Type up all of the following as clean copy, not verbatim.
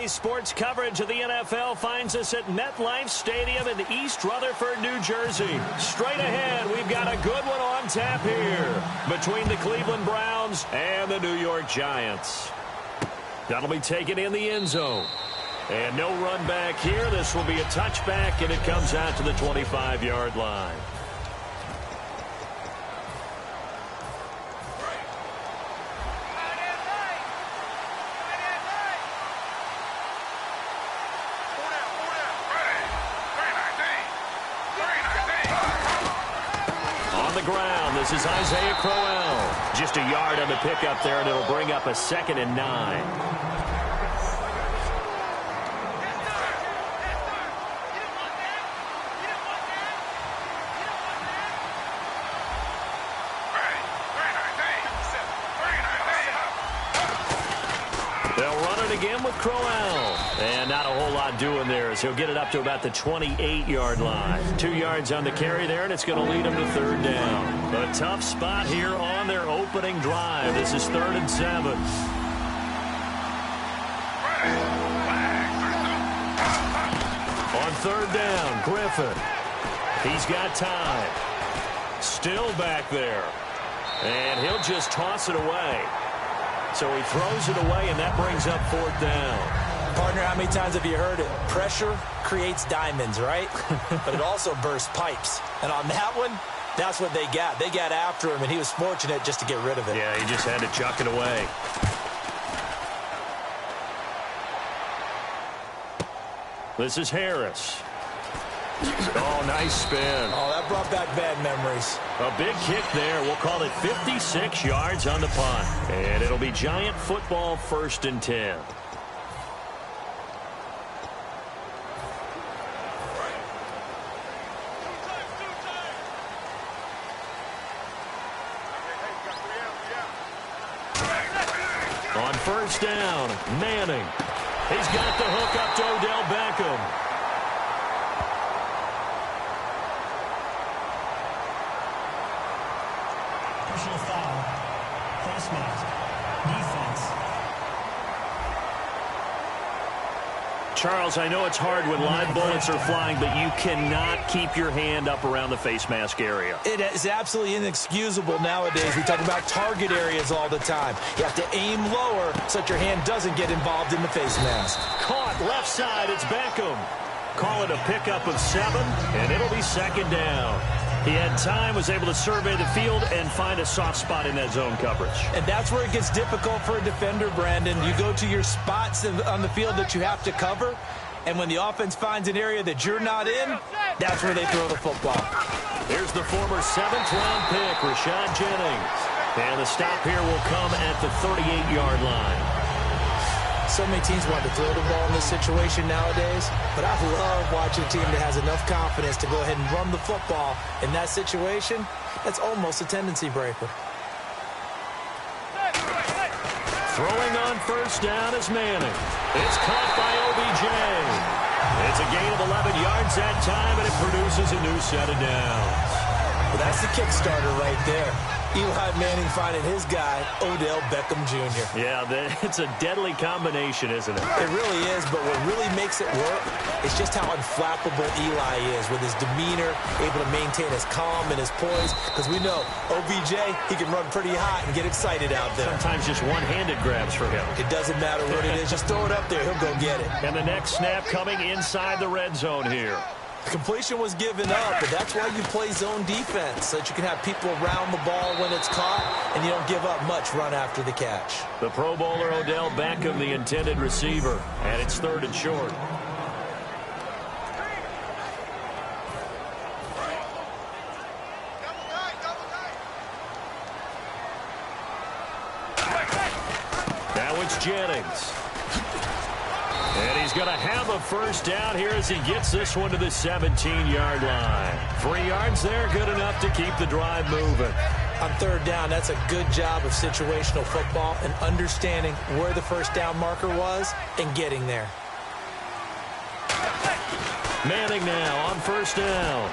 Today's sports coverage of the NFL finds us at MetLife Stadium in East Rutherford, New Jersey. Straight ahead, we've got a good one on tap here between the Cleveland Browns and the New York Giants. That'll be taken in the end zone. And no run back here. This will be a touchback, and it comes out to the 25-yard line. Ground. This is Isaiah Crowell. Just a yard on the pickup there, and it'll bring up a 2nd and 9. They'll run it again with Crowell. And not a whole lot doing there as he'll get it up to about the 28-yard line. 2 yards on the carry there, and it's going to lead him to 3rd down. A tough spot here on their opening drive. This is 3rd and 7. On 3rd down, Griffin. He's got time. Still back there. And he'll just toss it away. So he throws it away, and that brings up 4th down. Partner, how many times have you heard it? Pressure creates diamonds, right? But it also bursts pipes. And on that one, that's what they got. They got after him, and he was fortunate just to get rid of it. Yeah, he just had to chuck it away. This is Harris. Oh, nice spin. Oh, that brought back bad memories. A big kick there. We'll call it 56 yards on the punt. And it'll be Giant football, 1st and 10. On 1st down, Manning. He's got the hook up to Odell Beckham. Personal foul. Face mask. Defense. Charles, I know it's hard when live bullets are flying, but you cannot keep your hand up around the face mask area. It is absolutely inexcusable nowadays. We talk about target areas all the time. You have to aim lower so that your hand doesn't get involved in the face mask. Caught left side. It's Beckham. Call it a pickup of 7, and it'll be 2nd down. He had time, was able to survey the field and find a soft spot in that zone coverage. And that's where it gets difficult for a defender, Brandon. You go to your spots on the field that you have to cover, and when the offense finds an area that you're not in, that's where they throw the football. Here's the former 7th-round pick, Rashad Jennings. And the stop here will come at the 38-yard line. So many teams want to throw the ball in this situation nowadays, but I love watching a team that has enough confidence to go ahead and run the football. In that situation, that's almost a tendency breaker. Throwing on 1st down is Manning. It's caught by OBJ. It's a gain of 11 yards that time, and it produces a new set of downs. Well, that's the Kickstarter right there. Eli Manning finding his guy, Odell Beckham Jr. Yeah, it's a deadly combination, isn't it? It really is, but what really makes it work is just how unflappable Eli is with his demeanor, able to maintain his calm and his poise, because we know OBJ, he can run pretty hot and get excited out there. Sometimes just one-handed grabs for him. It doesn't matter what it is. Just throw it up there. He'll go get it. And the next snap coming inside the red zone here. Completion was given up, but that's why you play zone defense, so that you can have people around the ball when it's caught, and you don't give up much run after the catch. The Pro Bowler Odell Beckham, the intended receiver, and it's 3rd and short. Now it's Jennings. And he's going to have a 1st down here as he gets this one to the 17-yard line. 3 yards there, good enough to keep the drive moving. On 3rd down, that's a good job of situational football and understanding where the 1st down marker was and getting there. Manning now on 1st down.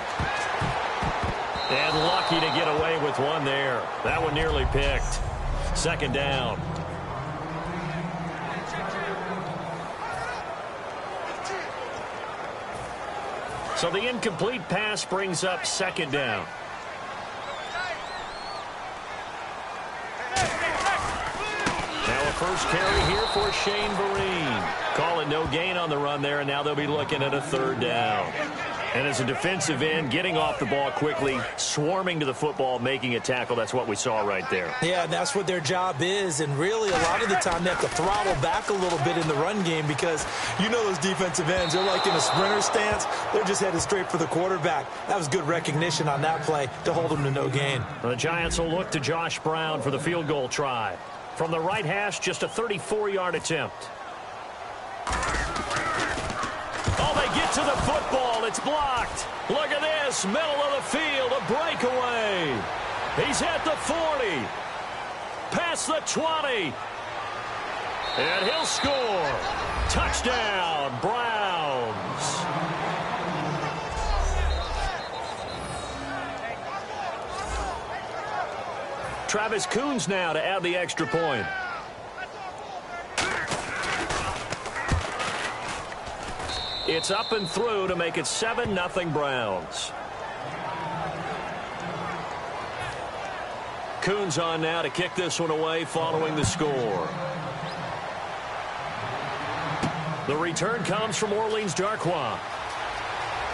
And lucky to get away with one there. That one nearly picked. 2nd down. So the incomplete pass brings up second down. Now a first carry here for Shane Vereen. Call it no gain on the run there, and now they'll be looking at a third down. And as a defensive end, getting off the ball quickly, swarming to the football, making a tackle, that's what we saw right there. Yeah, that's what their job is. And really, a lot of the time, they have to throttle back a little bit in the run game because you know those defensive ends, they're like in a sprinter stance. They're just headed straight for the quarterback. That was good recognition on that play to hold them to no gain. The Giants will look to Josh Brown for the field goal try. From the right hash, just a 34-yard attempt. Oh, they get to the football. It's blocked. Look at this. Middle of the field. A breakaway. He's at the 40. Past the 20. And he'll score. Touchdown, Browns. Travis Coons now to add the extra point. It's up and through to make it 7-0 Browns. Coons on now to kick this one away following the score. The return comes from Orleans Darkwa.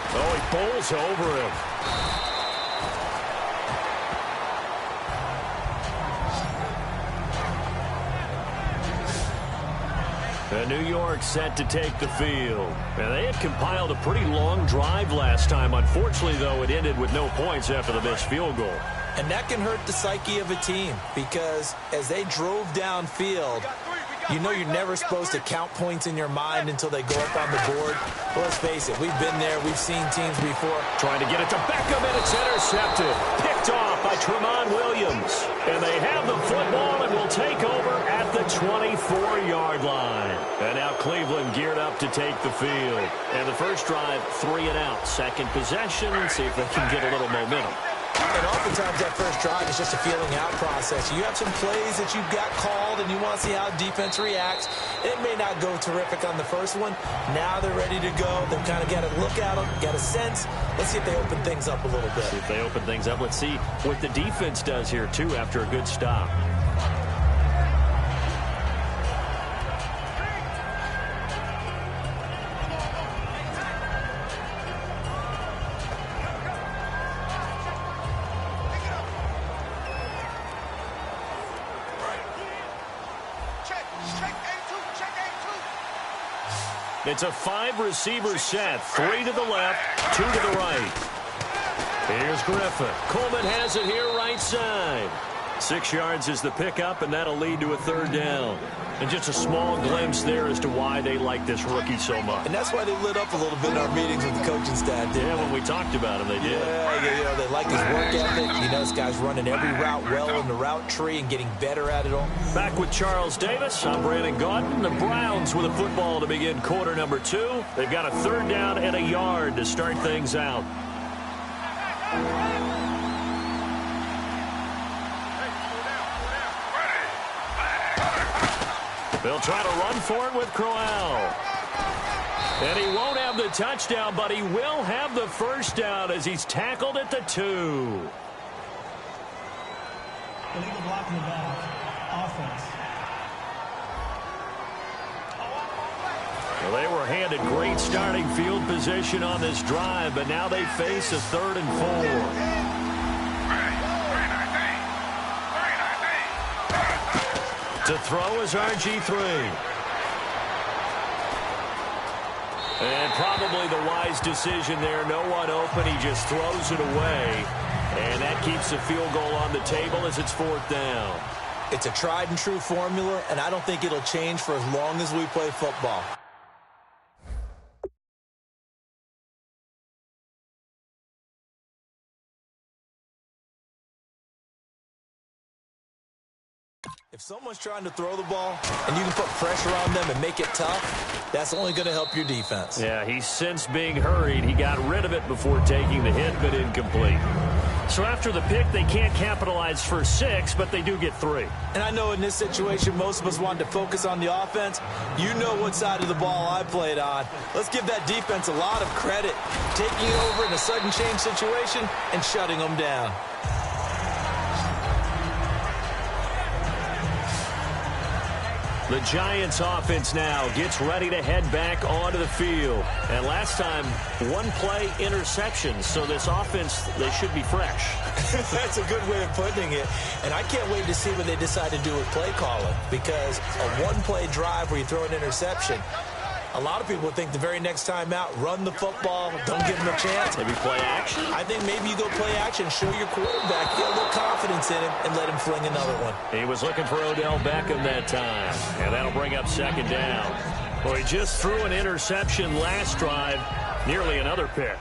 Oh, he bowls over him. And New York set to take the field. And they had compiled a pretty long drive last time. Unfortunately, though, it ended with no points after the missed field goal. And that can hurt the psyche of a team because as they drove downfield, you know you're never supposed to count points in your mind until they go up on the board. Well, let's face it, we've been there. We've seen teams before. Trying to get it to Beckham, and it's intercepted. Picked off by Tramon Williams. And they have the football and will take over at the 24-yard line. And now Cleveland geared up to take the field. And the first drive, 3 and out. Second possession, see if they can get a little momentum. And oftentimes that first drive is just a feeling out process. You have some plays that you've got called and you want to see how defense reacts. It may not go terrific on the first one. Now they're ready to go. They've kind of got to look at them, got a sense. Let's see if they open things up a little bit. See if they open things up. Let's see what the defense does here, too, after a good stop. It's a 5-receiver set. 3 to the left, 2 to the right. Here's Griffin. Coleman has it here right side. 6 yards is the pickup, and that'll lead to a third down. And just a small glimpse there as to why they like this rookie so much. And that's why they lit up a little bit in our meetings with the coaching staff. Yeah, when we talked about him, they did. Yeah, they like his work ethic. You know, this guy's running every route well in the route tree and getting better at it all. Back with Charles Davis, I'm Brandon Gaudin. The Browns with a football to begin quarter number 2. They've got a third down and a yard to start things out. They'll try to run for it with Crowell. And he won't have the touchdown, but he will have the first down as he's tackled at the 2. Illegal block in the back. Offense. Well, they were handed great starting field position on this drive, but now they face a 3rd and 4. To throw is RG3. And probably the wise decision there. No one open. He just throws it away. And that keeps the field goal on the table as it's 4th down. It's a tried and true formula, and I don't think it'll change for as long as we play football. If someone's trying to throw the ball and you can put pressure on them and make it tough, that's only going to help your defense. Yeah, he sensed being hurried. He got rid of it before taking the hit, but incomplete. So after the pick, they can't capitalize for 6, but they do get 3. And I know in this situation, most of us wanted to focus on the offense. You know what side of the ball I played on. Let's give that defense a lot of credit, taking it over in a sudden change situation and shutting them down. The Giants offense now gets ready to head back onto the field. And last time, one play interception. So this offense, they should be fresh. That's a good way of putting it. And I can't wait to see what they decide to do with play calling. Because a one-play drive where you throw an interception, a lot of people think the very next time out, run the football, don't give them a chance. Maybe play action? I think maybe you go play action, show your quarterback, get a little confidence in him, and let him fling another one. He was looking for Odell Beckham that time, and that'll bring up second down. Well, he just threw an interception last drive, nearly another pick.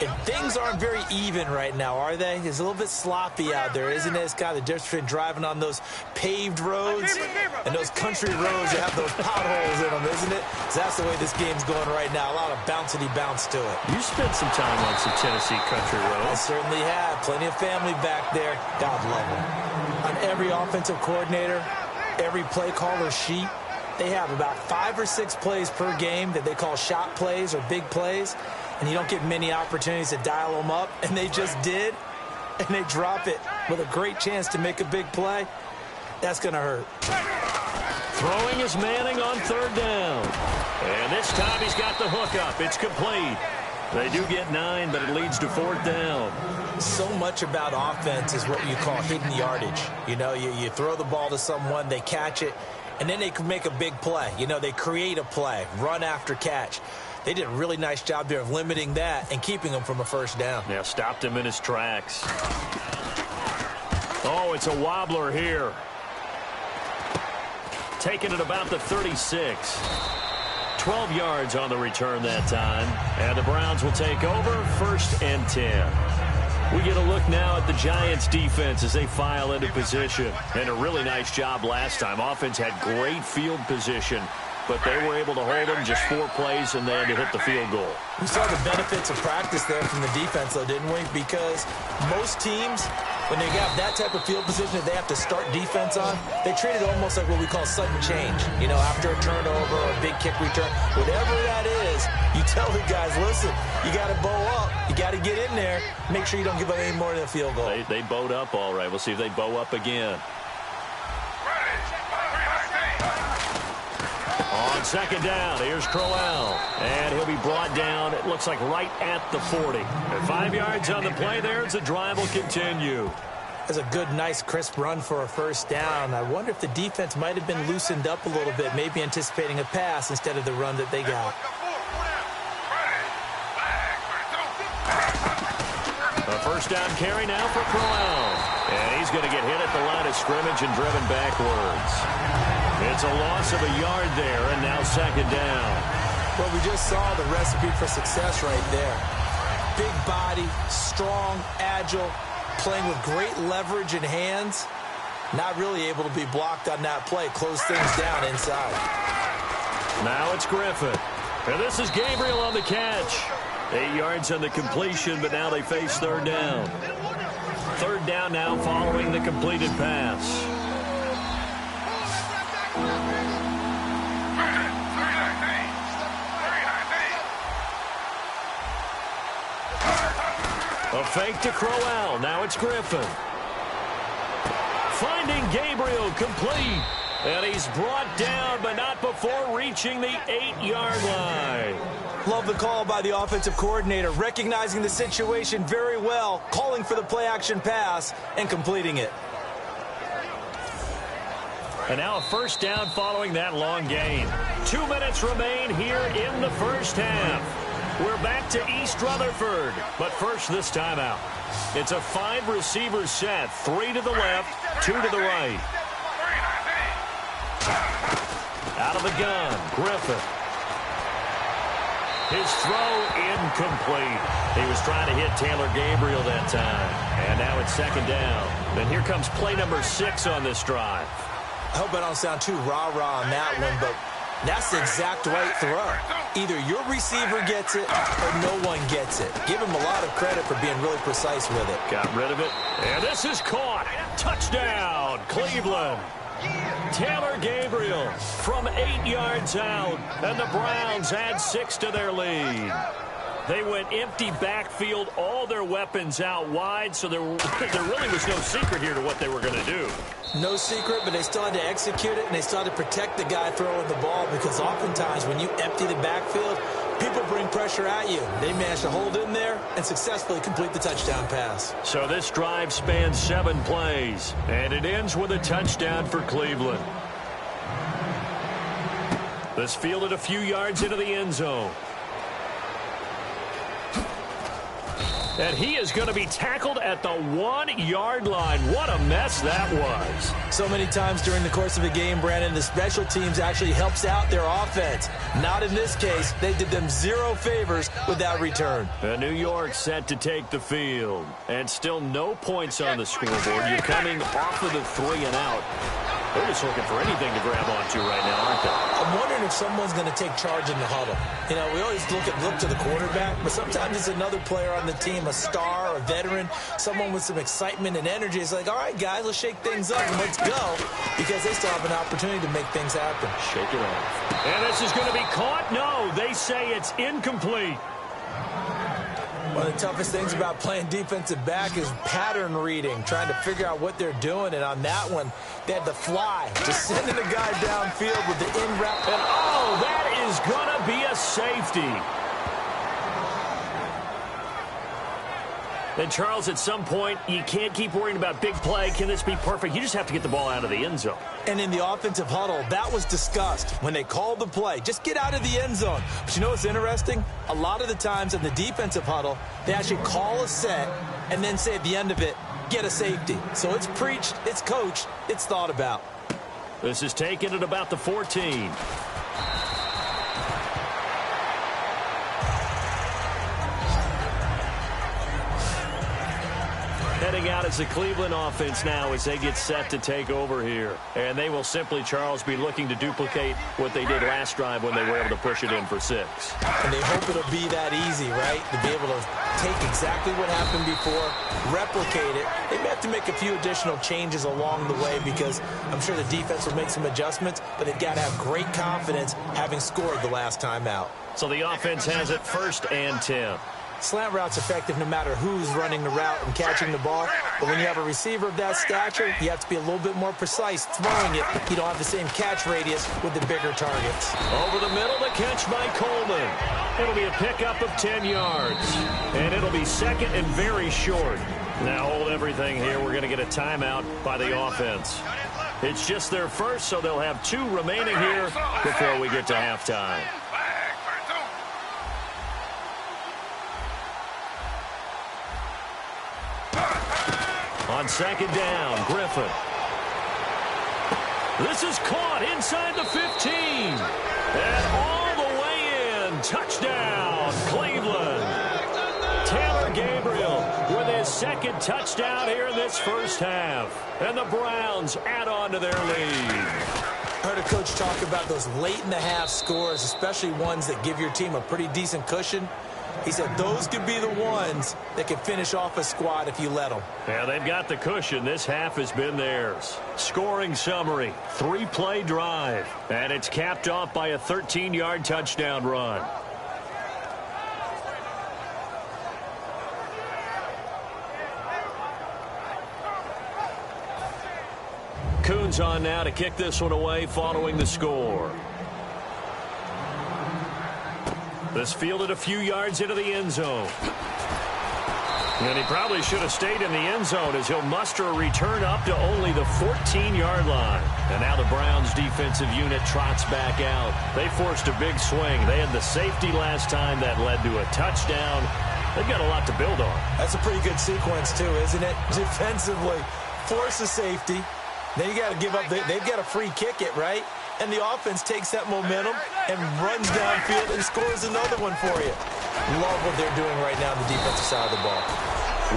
And things aren't very even right now, are they? It's a little bit sloppy out there, isn't it? It's kind of the difference between driving on those paved roads and those country roads that have those potholes in them, isn't it? So that's the way this game's going right now. A lot of bouncy bounce to it. You spent some time on some Tennessee country roads. I certainly have. Plenty of family back there. God love them. On every offensive coordinator, every play caller sheet, they have about 5 or 6 plays per game that they call shot plays or big plays. And you don't get many opportunities to dial them up, and they just did, and they drop it with a great chance to make a big play. That's going to hurt. Throwing is Manning on third down. And this time he's got the hook up. It's complete. They do get 9, but it leads to fourth down. So much about offense is what you call hidden yardage. You know, you throw the ball to someone, they catch it, and then they can make a big play. You know, they create a play, run after catch. They did a really nice job there of limiting that and keeping him from a first down. Yeah, stopped him in his tracks. Oh, it's a wobbler here. Taking it about the 36. 12 yards on the return that time. And the Browns will take over, 1st and 10. We get a look now at the Giants defense as they file into position. And a really nice job last time. Offense had great field position, but they were able to hold them just 4 plays and they had to hit the field goal. We saw the benefits of practice there from the defense, though, didn't we? Because most teams, when they have that type of field position that they have to start defense on, they treat it almost like what we call sudden change. You know, after a turnover or a big kick return, whatever that is, you tell the guys, listen, you got to bow up. You got to get in there. Make sure you don't give up any more than a field goal. They bowed up all right. We'll see if they bow up again. On second down, here's Crowell. And he'll be brought down, it looks like right at the 40. And 5 yards on the play there as the drive will continue. That's a good, nice, crisp run for a first down. I wonder if the defense might have been loosened up a little bit, maybe anticipating a pass instead of the run that they got. A first down carry now for Crowell. And he's going to get hit at the line of scrimmage and driven backwards. It's a loss of a yard there, and now second down. Well, we just saw the recipe for success right there. Big body, strong, agile, playing with great leverage in hands. Not really able to be blocked on that play. Close things down inside. Now it's Griffin. And this is Gabriel on the catch. 8 yards on the completion, but now they face third down. Third down now following the completed pass. A fake to Crowell. Now it's Griffin. Finding Gabriel complete. And he's brought down, but not before reaching the 8-yard line. Love the call by the offensive coordinator, recognizing the situation very well, calling for the play-action pass, and completing it. And now a first down following that long gain. 2 minutes remain here in the first half. We're back to East Rutherford, but first this timeout. It's a 5-receiver set, 3 to the left, 2 to the right. Out of the gun, Griffin. His throw incomplete. He was trying to hit Taylor Gabriel that time. And now it's second down. And here comes play number 6 on this drive. I hope I don't sound too rah-rah on that one, but that's the exact right throw. Either your receiver gets it or no one gets it. Give him a lot of credit for being really precise with it. Got rid of it. And this is caught. Touchdown, Cleveland. Taylor Gabriel from 8 yards out. And the Browns add 6 to their lead. They went empty backfield, all their weapons out wide, so there really was no secret here to what they were going to do. No secret, but they still had to execute it, and they still had to protect the guy throwing the ball, because oftentimes when you empty the backfield, people bring pressure at you. They managed to hold in there and successfully complete the touchdown pass. So this drive spans 7 plays, and it ends with a touchdown for Cleveland. This fielded a few yards into the end zone. And he is going to be tackled at the 1-yard line. What a mess that was. So many times during the course of a game, Brandon, the special teams actually helps out their offense. Not in this case. They did them 0 favors with that return. New York set to take the field. And still no points on the scoreboard. You're coming off of the 3 and out. They're just looking for anything to grab onto right now, aren't they? I'm wondering if someone's going to take charge in the huddle. You know, we always look to the quarterback, but sometimes it's another player on the team, a star, a veteran, someone with some excitement and energy. It's like, all right, guys, let's shake things up and let's go, because they still have an opportunity to make things happen. Shake it off. And this is going to be caught? No, they say it's incomplete. One of the toughest things about playing defensive back is pattern reading, trying to figure out what they're doing. And on that one, they had to fly, just sending the guy downfield with the in-route. And, oh, that is going to be a safety. And, Charles, at some point, you can't keep worrying about big play. Can this be perfect? You just have to get the ball out of the end zone. And in the offensive huddle, that was discussed when they called the play. Just get out of the end zone. But you know what's interesting? A lot of the times in the defensive huddle, they actually call a set and then say at the end of it, get a safety. So it's preached, it's coached, it's thought about. This is taken at about the 14. Heading out as the Cleveland offense now as they get set to take over here. And they will simply, Charles, be looking to duplicate what they did last drive when they were able to push it in for 6. And they hope it'll be that easy, right? To be able to take exactly what happened before, replicate it. They may have to make a few additional changes along the way, because I'm sure the defense will make some adjustments, but they've got to have great confidence having scored the last time out. So the offense has it 1st and 10. Slant route's effective no matter who's running the route and catching the ball. But when you have a receiver of that stature, you have to be a little bit more precise throwing it. You don't have the same catch radius with the bigger targets. Over the middle, the catch by Coleman. It'll be a pickup of 10 yards. And it'll be 2nd and very short. Now hold everything here. We're going to get a timeout by the offense. It's just their first, so they'll have 2 remaining here before we get to halftime. On 2nd down, Griffin. This is caught inside the 15. And all the way in. Touchdown, Cleveland. Taylor Gabriel with his 2nd touchdown here in this first half. And the Browns add on to their lead. I heard a coach talk about those late-in-the-half scores, especially ones that give your team a pretty decent cushion. He said those could be the ones that can finish off a squad if you let them. Yeah, they've got the cushion. This half has been theirs. Scoring summary, 3-play drive. And it's capped off by a 13-yard touchdown run. Coons on now to kick this one away following the score. This fielded a few yards into the end zone. And he probably should have stayed in the end zone as he'll muster a return up to only the 14-yard line. And now the Browns defensive unit trots back out. They forced a big swing. They had the safety last time that led to a touchdown. They've got a lot to build on. That's a pretty good sequence too, isn't it? Defensively, force a safety. Then you got to give up. They've got to free kick it, right? And the offense takes that momentum and runs downfield and scores another one for you. Love what they're doing right now on the defensive side of the ball.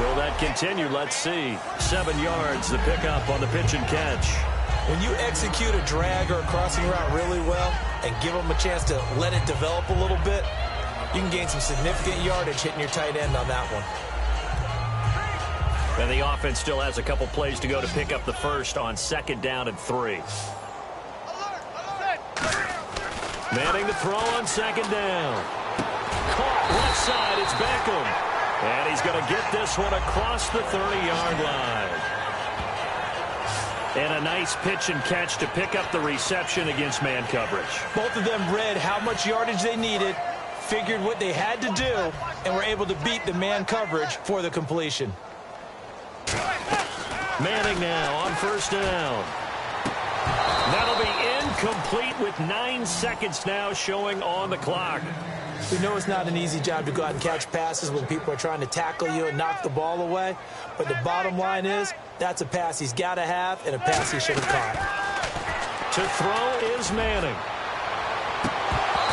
Will that continue? Let's see. 7 yards, the pickup on the pitch and catch. When you execute a drag or a crossing route really well, and give them a chance to let it develop a little bit, you can gain some significant yardage hitting your tight end on that one. And the offense still has a couple plays to go to pick up the first on 2nd down and 3. Manning to throw on 2nd down. Caught left side. It's Beckham. And he's going to get this one across the 30-yard line. And a nice pitch and catch to pick up the reception against man coverage. Both of them read how much yardage they needed, figured what they had to do, and were able to beat the man coverage for the completion. Manning now on 1st down. That'll be incomplete with 9 seconds now showing on the clock. We know it's not an easy job to go out and catch passes when people are trying to tackle you and knock the ball away. But the bottom line is, that's a pass he's got to have and a pass he should have caught. To throw is Manning.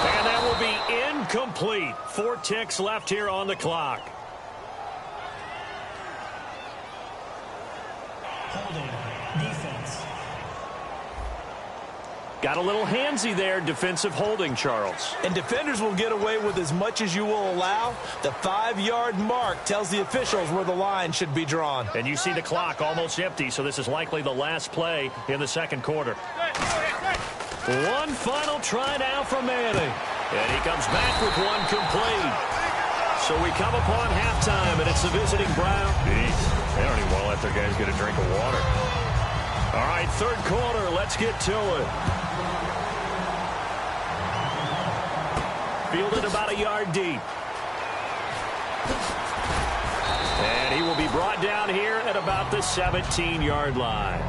And that will be incomplete. 4 ticks left here on the clock. Holding. Defense. Got a little handsy there, defensive holding, Charles. And defenders will get away with as much as you will allow. The 5-yard mark tells the officials where the line should be drawn. And you see the clock almost empty, so this is likely the last play in the 2nd quarter. One final try now from Manning. And he comes back with one complete. So we come upon halftime, and it's the visiting Browns. Jeez, they don't even want to let their guys get a drink of water. All right, 3rd quarter, let's get to it. Fielded about a yard deep. And he will be brought down here at about the 17-yard line.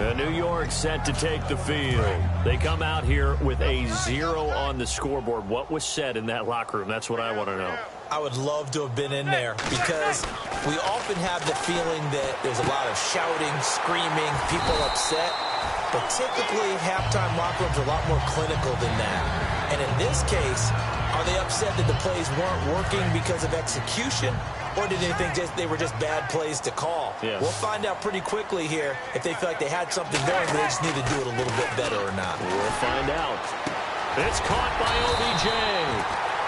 And New York set to take the field. They come out here with a 0 on the scoreboard. What was said in that locker room? That's what I want to know. I would love to have been in there because we often have the feeling that there's a lot of shouting, screaming, people upset. But typically, halftime locker rooms are a lot more clinical than that. And in this case, are they upset that the plays weren't working because of execution? Or did they think they were just bad plays to call? Yeah. We'll find out pretty quickly here if they feel like they had something going, but they just need to do it a little bit better or not. We'll find out. It's caught by OBJ.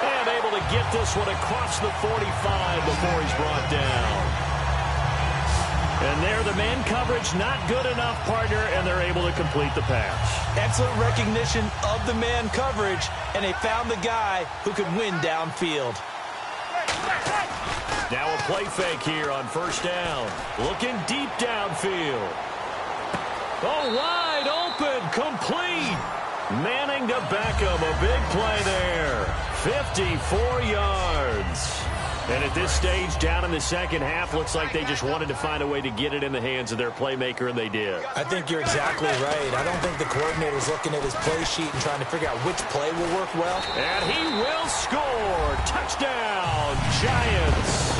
And able to get this one across the 45 before he's brought down. And there, the man coverage not good enough, partner, and they're able to complete the pass. Excellent recognition of the man coverage, and they found the guy who could win downfield. Now a play fake here on 1st down. Looking deep downfield. Oh, wide open, complete. Manning to Beckham, a big play there. 54 yards. And at this stage, down in the 2nd half, looks like they just wanted to find a way to get it in the hands of their playmaker, and they did. I think you're exactly right. I don't think the coordinator's looking at his play sheet and trying to figure out which play will work well. And he will score. Touchdown, Giants.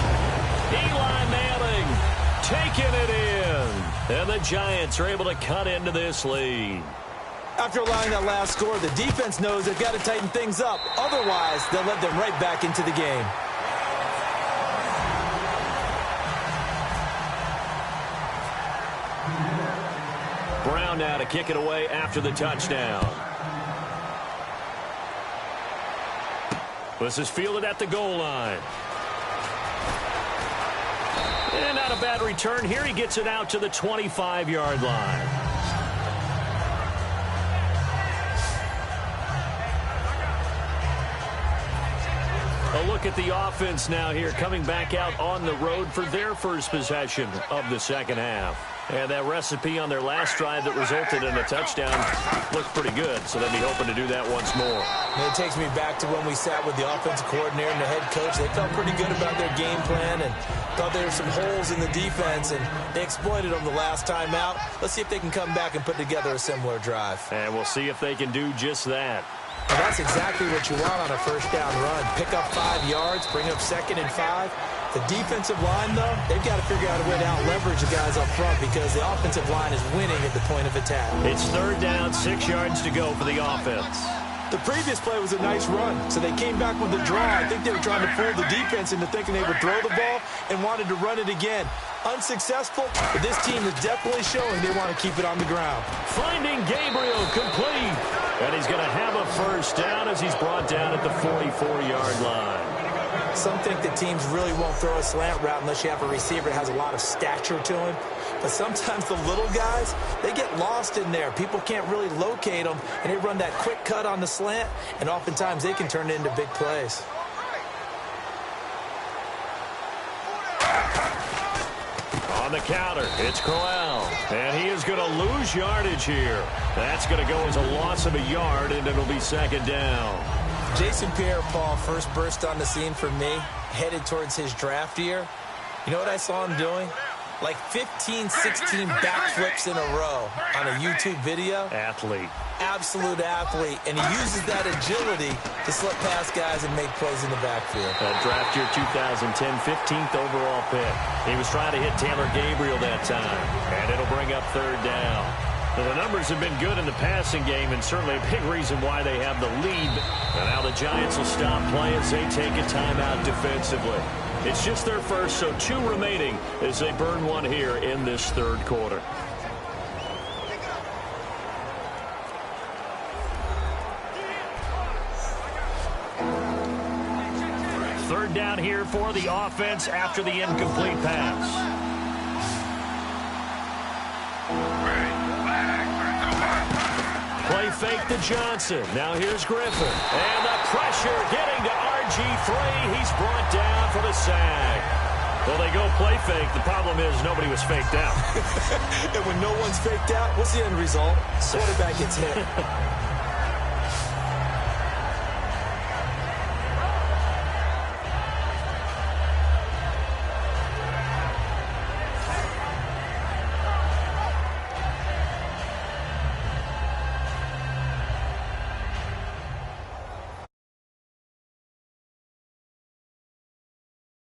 Eli Manning taking it in. And the Giants are able to cut into this lead. After allowing that last score, the defense knows they've got to tighten things up. Otherwise, they'll let them right back into the game. Brown now to kick it away after the touchdown. This is fielded at the goal line. And not a bad return here. He gets it out to the 25-yard line. A look at the offense now here, coming back out on the road for their first possession of the 2nd half. And that recipe on their last drive that resulted in a touchdown looked pretty good, so they'll be hoping to do that once more. And it takes me back to when we sat with the offensive coordinator and the head coach. They felt pretty good about their game plan and thought there were some holes in the defense, and they exploited them the last time out. Let's see if they can come back and put together a similar drive. And we'll see if they can do just that. And that's exactly what you want on a 1st down run. Pick up 5 yards, bring up 2nd and 5. The defensive line, though, they've got to figure out a way to out-leverage the guys up front because the offensive line is winning at the point of attack. It's 3rd down, 6 yards to go for the offense. The previous play was a nice run, so they came back with the draw. I think they were trying to fool the defense into thinking they would throw the ball and wanted to run it again. Unsuccessful, but this team is definitely showing they want to keep it on the ground. Finding Gabriel complete. And he's going to have a first down as he's brought down at the 44-yard line. Some think that teams really won't throw a slant route unless you have a receiver that has a lot of stature to him. But sometimes the little guys, they get lost in there. People can't really locate them, and they run that quick cut on the slant, and oftentimes they can turn it into big plays. On the counter, it's Crowell. And he is going to lose yardage here. That's going to go as a loss of a yard, and it'll be second down. Jason Pierre-Paul first burst on the scene for me, headed towards his draft year. You know what I saw him doing? Like 15, 16 backflips in a row on a YouTube video. Athlete. Absolute athlete, and he uses that agility to slip past guys and make plays in the backfield. Draft year 2010, 15th overall pick. He was trying to hit Taylor Gabriel that time, and it'll bring up third down. Well, the numbers have been good in the passing game, and certainly a big reason why they have the lead. And now the Giants will stop play as they take a timeout defensively. It's just their first, so 2 remaining as they burn one here in this third quarter. Third down here for the offense after the incomplete pass. Play fake to Johnson. Now here's Griffin. And the pressure getting to RG3. He's brought down for the sack. Well, they go play fake. The problem is nobody was faked out. And when no one's faked out, what's the end result? Quarterback gets hit.